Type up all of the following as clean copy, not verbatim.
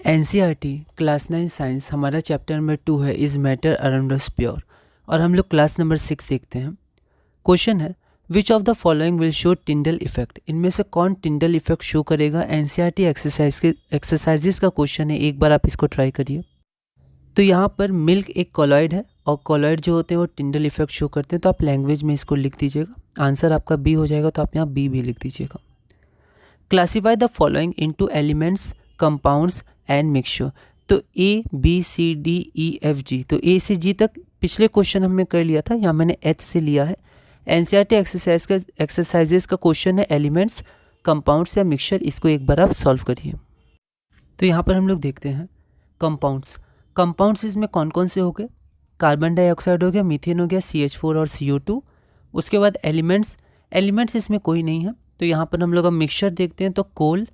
NCERT class 9 science हमारा chapter number 2 है is matter around us pure और हम लोग क्लास नंबर 6 देखते हैं। क्वेश्चन है which of the following will show Tyndall effect. इनमें से कौन टिंडल इफेक्ट शो करेगा। एनसीईआरटी एक्सरसाइजेस का क्वेश्चन है, एक बार आप इसको ट्राई करिए। तो यहाँ पर मिल्क एक कॉलॉइड है और कॉलॉइड जो होते हैं वो टिंडल इफेक्ट शो करते हैं। तो आप लैंग्वेज में इसको लिख दीजिएगा। आंसर आपका बी हो जाएगा, तो आप यहाँ बी भी लिख दीजिएगा। Classify the following into elements, compounds and mixture. तो A B C D E F G, तो ए से जी तक पिछले क्वेश्चन हमने कर लिया था, यहाँ मैंने एच से लिया है। एनसीईआरटी एक्सरसाइजेस का क्वेश्चन है एलिमेंट्स, कंपाउंड्स या मिक्सचर। इसको एक बार आप सॉल्व करिए। तो यहाँ पर हम लोग देखते हैं कंपाउंड्स। कंपाउंड्स इसमें कौन कौन से हो गए। कार्बन डाइऑक्साइड हो गया, मीथेन हो गया, CH4 और CO2। उसके बाद एलिमेंट्स इसमें कोई नहीं है। तो यहाँ पर हम लोग अब मिक्सचर देखते हैं, तो कोल,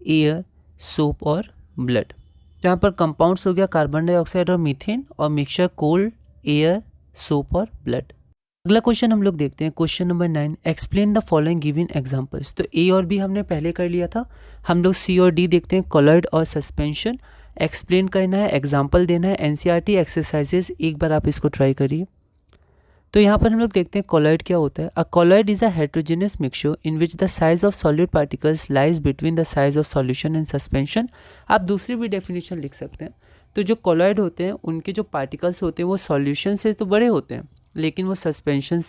एयर, सोप और ब्लड। तो यहाँ पर कंपाउंड्स हो गया कार्बन डाइऑक्साइड और मीथेन, और मिक्सचर कोल, एयर, सोप और ब्लड। अगला क्वेश्चन हम लोग देखते हैं, question number 9, explain the following given examples. तो ए और बी हमने पहले कर लिया था। हम लोग सी और डी देखते हैं, कॉलॉइड और सस्पेंशन। एक्सप्लेन करना है, एग्जाम्पल देना है। एनसीईआरटी एक्सरसाइजेस एक बार आप इसको ट्राई करिए। तो यहाँ पर हम लोग देखते हैं कॉलॉइड क्या होता है। A colloid is a heterogeneous mixture in which the size of solid particles lies between the size of solution and suspension. आप दूसरी भी डेफिनेशन लिख सकते हैं। तो जो कॉलॉइड होते हैं उनके जो पार्टिकल्स होते हैं वो सॉल्यूशन से तो बड़े होते हैं, लेकिन वो सस्पेंशन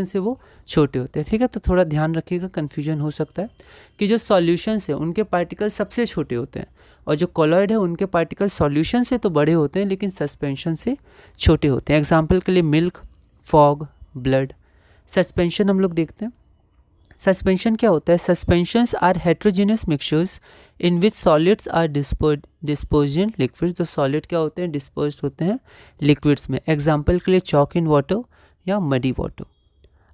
से वो छोटे होते हैं। ठीक है, तो थोड़ा ध्यान रखिएगा, कन्फ्यूजन हो सकता है कि जो सॉल्यूशन है उनके पार्टिकल्स सबसे छोटे होते हैं, और जो कॉलॉइड है उनके पार्टिकल्स सॉल्यूशन से तो बड़े होते हैं लेकिन सस्पेंशन से छोटे होते हैं। एग्जाम्पल के लिए मिल्क, फॉग, ब्लड। सस्पेंशन हम लोग देखते हैं। सस्पेंशन क्या होता है। Suspensions are heterogeneous mixtures in which solids are dispersed in liquids. तो सॉलिड क्या होते हैं, डिस्पोज्ड होते हैं लिक्विड्स में। एग्जाम्पल के लिए चॉक इन वाटर या मडी वाटर।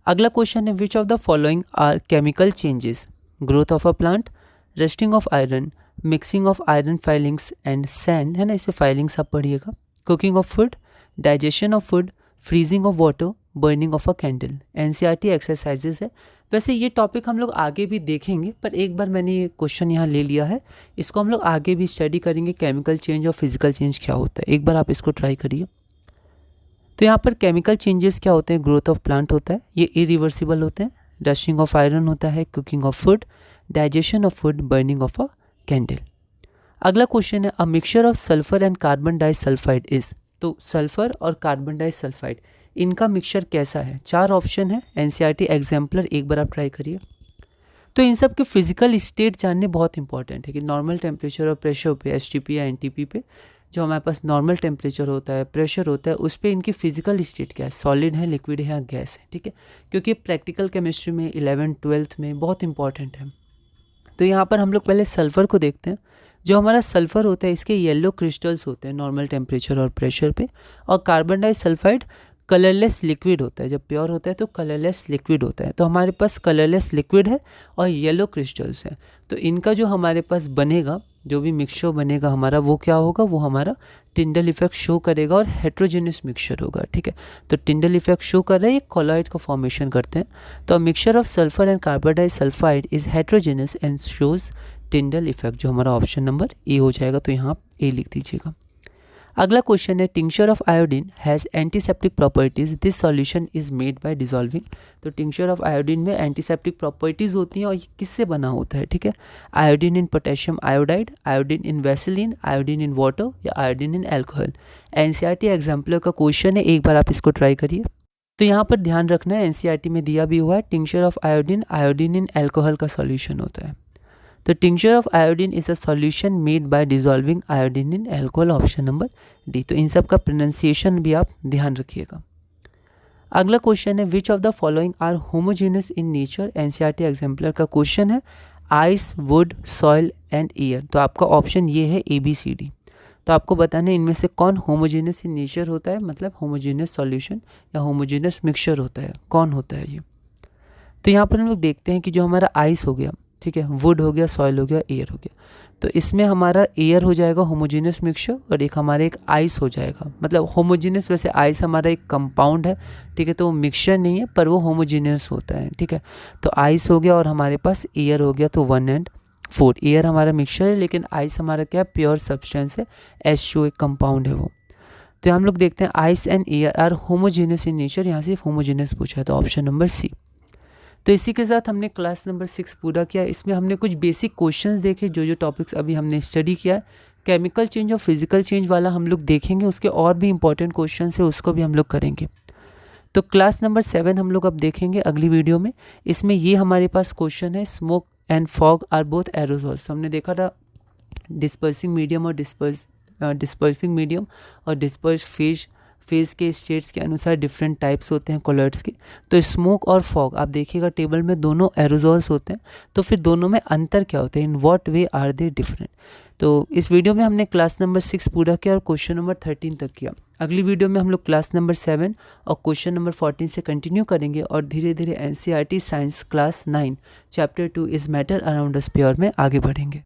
अगला क्वेश्चन है which of the following are chemical changes. Growth of a plant, rusting of iron, mixing of iron filings and sand, है ना, इसे फाइलिंग्स आप पढ़िएगा। Cooking of food, digestion of food, freezing of water, burning of a candle. NCERT exercises है। वैसे ये topic हम लोग आगे भी देखेंगे, पर एक बार मैंने ये क्वेश्चन यहाँ ले लिया है, इसको हम लोग आगे भी स्टडी करेंगे। केमिकल चेंज और फिजिकल चेंज क्या होता है, एक बार आप इसको ट्राई करिए। तो यहाँ पर केमिकल चेंजेस क्या होते हैं। ग्रोथ ऑफ प्लांट होता है, ये इरिवर्सिबल होते हैं। रस्टिंग ऑफ आयरन होता है, cooking of food, digestion of food, burning of a candle. अगला क्वेश्चन है a mixture of sulphur and carbon disulphide is. तो सल्फर और कार्बन डाइसल्फाइड इनका मिक्सचर कैसा है। 4 ऑप्शन है। एनसीईआरटी एग्जाम्पलर एक बार आप ट्राई करिए। तो इन सब के फिजिकल स्टेट जानने बहुत इंपॉर्टेंट है कि नॉर्मल टेम्परेचर और प्रेशर पे, STP या NTP पे, जो हमारे पास नॉर्मल टेम्परेचर होता है, प्रेशर होता है, उस पर इनकी फिजिकल स्टेट क्या है, सॉलिड है, लिक्विड है या गैस है। ठीक है, क्योंकि प्रैक्टिकल केमिस्ट्री में 11th 12th में बहुत इंपॉर्टेंट है। तो यहाँ पर हम लोग पहले सल्फर को देखते हैं। जो हमारा सल्फर होता है इसके येलो क्रिस्टल्स होते हैं नॉर्मल टेम्परेचर और प्रेशर पे, और कार्बन डाइसल्फाइड कलरलेस लिक्विड होता है। जब प्योर होता है तो कलरलेस लिक्विड होता है। तो हमारे पास कलरलेस लिक्विड है और येलो क्रिस्टल्स हैं। तो इनका जो हमारे पास बनेगा, जो भी मिक्सचर बनेगा हमारा, वो क्या होगा, वो हमारा टिंडल इफेक्ट शो करेगा और हेट्रोजेनियस मिक्सचर होगा। ठीक है, तो टिंडल इफेक्ट शो कर रहा है, ये कॉलॉइड का फॉर्मेशन करते हैं। तो mixture of sulphur and carbon disulphide is heterogeneous and shows Tyndall effect, जो हमारा ऑप्शन नंबर ए हो जाएगा। तो यहाँ आप ए लिख दीजिएगा। अगला क्वेश्चन है tincture of iodine has antiseptic properties, this solution is made by dissolving. तो टिंक्चर ऑफ आयोडीन में एंटीसेप्टिक प्रॉपर्टीज होती हैं, और ये किससे बना होता है। ठीक है, iodine in potassium iodide, iodine in vaseline, iodine in water या iodine in alcohol. NCERT exemplar का क्वेश्चन है, एक बार आप इसको ट्राई करिए। तो यहाँ पर ध्यान रखना है, एनसीईआरटी में दिया भी हुआ है tincture of iodine, iodine in alcohol का सॉल्यूशन होता है। तो tincture of iodine is a solution made by dissolving iodine in alcohol, option number D. तो इन सब का प्रोनाउंसिएशन भी आप ध्यान रखिएगा। अगला क्वेश्चन है which of the following are homogeneous in nature. NCERT exemplar का क्वेश्चन है ice, wood, soil and air. तो आपका ऑप्शन ये है ABCD। तो आपको बताना है इनमें से कौन होमोजेनियस इन नेचर होता है, मतलब होमोजेनियस सॉल्यूशन या होमोजेनियस मिक्सचर होता है, कौन होता है ये। तो यहाँ पर हम लोग देखते हैं कि जो हमारा आइस हो गया, ठीक है, वुड हो गया, सॉइल हो गया, एयर हो गया। तो इसमें हमारा एयर हो जाएगा होमोजेनियस मिक्सचर, और एक हमारे एक आइस हो जाएगा, मतलब होमोजेनियस। वैसे आइस हमारा एक कंपाउंड है, ठीक है, तो वो मिक्सचर नहीं है, पर वो होमोजेनियस होता है। ठीक है, तो आइस हो गया और हमारे पास एयर हो गया, तो 1 एंड 4। एयर हमारा मिक्सचर है, लेकिन आइस हमारा क्या है, प्योर सब्सटेंस है, H2O एक कंपाउंड है वो। तो हम लोग देखते हैं ice and air are homogeneous in nature, यहाँ से होमोजेनियस पूछा है तो ऑप्शन नंबर सी। तो इसी के साथ हमने क्लास नंबर 6 पूरा किया। इसमें हमने कुछ बेसिक क्वेश्चंस देखे, जो टॉपिक्स अभी हमने स्टडी किया है। केमिकल चेंज और फिजिकल चेंज वाला हम लोग देखेंगे, उसके और भी इंपॉर्टेंट क्वेश्चंस है, उसको भी हम लोग करेंगे। तो क्लास नंबर 7 हम लोग अब देखेंगे अगली वीडियो में। इसमें ये हमारे पास क्वेश्चन है, smoke and fog are both aerosols. हमने देखा था डिस्पर्सिंग मीडियम और डिस्पर्सिंग मीडियम और डिस्पर्स फेज के स्टेट्स के अनुसार डिफरेंट टाइप्स होते हैं कलर्स के। तो स्मोक और फॉग आप देखिएगा टेबल में दोनों एरोसॉल्स होते हैं, तो फिर दोनों में अंतर क्या होता है, in what way are they different. तो इस वीडियो में हमने क्लास नंबर 6 पूरा किया और क्वेश्चन नंबर 13 तक किया। अगली वीडियो में हम लोग क्लास नंबर 7 और क्वेश्चन नंबर 14 से कंटिन्यू करेंगे और धीरे धीरे NCERT science class 9 chapter 2 is matter around us pure में आगे बढ़ेंगे।